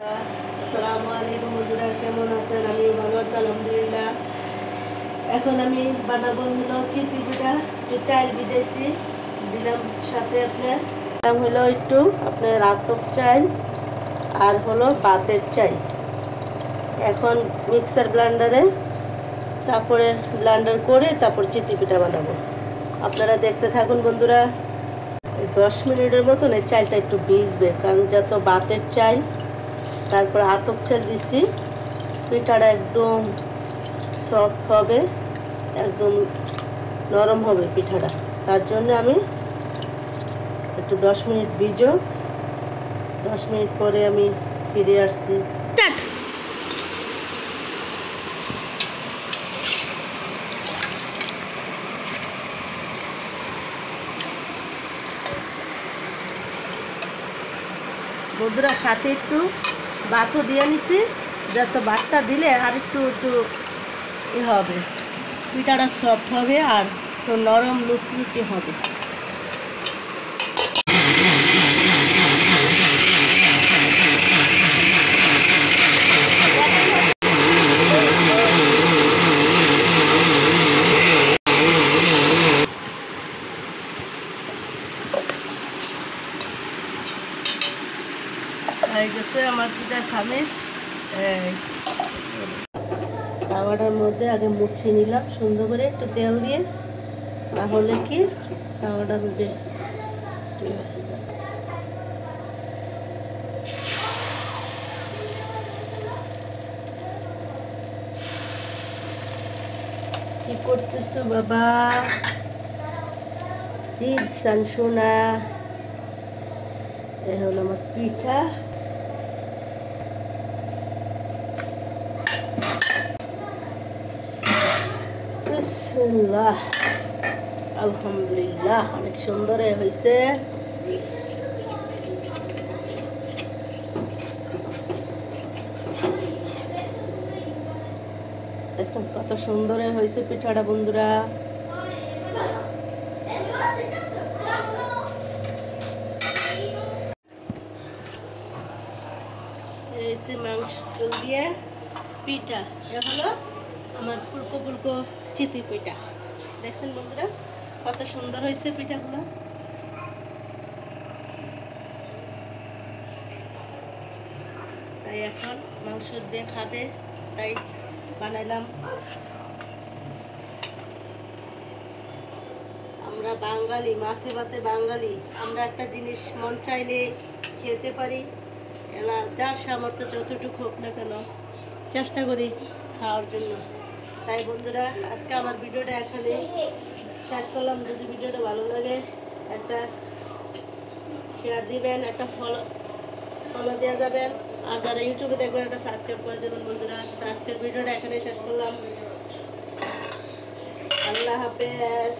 আসসালামু আলাইকুম বন্ধুরা, কেমন আছেন? আমি ভালো আছি আলহামদুলিল্লাহ। এখন আমি বানাবো হলো চিতই পিঠা। একটু চাল ভিজাইছি, দিলাম সাথে আপনার দিলাম হলো একটু আপনার আতপ চাল আর হলো ভাতের চাল। এখন মিক্সার ব্লেন্ডারে তারপরে ব্লেন্ডার করে তারপর চিতই পিঠা বানাবো। আপনারা দেখতে থাকুন বন্ধুরা। 10 মিনিটের মতন এই চালটা একটু ভিজবে, কারণ যত ভাতের চাল তারপর আতপ চাল দিছি, পিঠাটা একদম সফট হবে, একদম নরম হবে পিঠাটা। তার জন্য আমি একটু 10 মিনিট ভিজুক, 10 মিনিট পরে আমি ফিরে আসছি। বন্ধুরা সাথে একটু ভাতও দিয়ে নিছি, যাতে ভাতটা দিলে আর একটু একটু হবে, পিঠাটা সফট হবে আর একটু নরম লুচলুচি হবে। হয়ে গেছে আমার পিঠার খামির। তাওয়াটার মধ্যে আগে মুছিয়ে নিলাম সুন্দর করে একটু তেল দিয়ে, তাহলে কি তাওয়াটার মধ্যে কি করতেছো বাবা? দিন সোনা, এখন আমার পিঠা বিসমিল্লাহ। আলহামদুলিল্লাহ, অনেক সুন্দর হয়েছে। দেখছেন কত সুন্দর হয়েছে পিঠাটা বন্ধুরা। এই মাংস দিয়ে পিঠা, এটা হলো আমার ফুলকো ফুলকো চিতই পিঠা। দেখছেন বন্ধুরা কত সুন্দর হয়েছে পিঠাগুলো। তাই এখন মাংস দিয়ে খাবে, তাই বানাইলাম। আমরা বাঙালি, মাছে ভাতে বাঙালি, আমরা একটা জিনিস মন চাইলে খেতে পারি। এলা যার সামর্থ্য যতটুকু হোক না কেন চেষ্টা করি খাওয়ার জন্য। তাই বন্ধুরা আজকে আমার ভিডিওটা এখানে শেষ করলাম। যদি ভিডিওটা ভালো লাগে একটা শেয়ার দিবেন, একটা ফলো দেওয়া যাবেন, আর যারা ইউটিউবে দেখবেন একটা সাবস্ক্রাইব করে দেবেন বন্ধুরা। তো আজকের ভিডিওটা এখানে শেষ করলাম। আল্লাহ হাফেজ।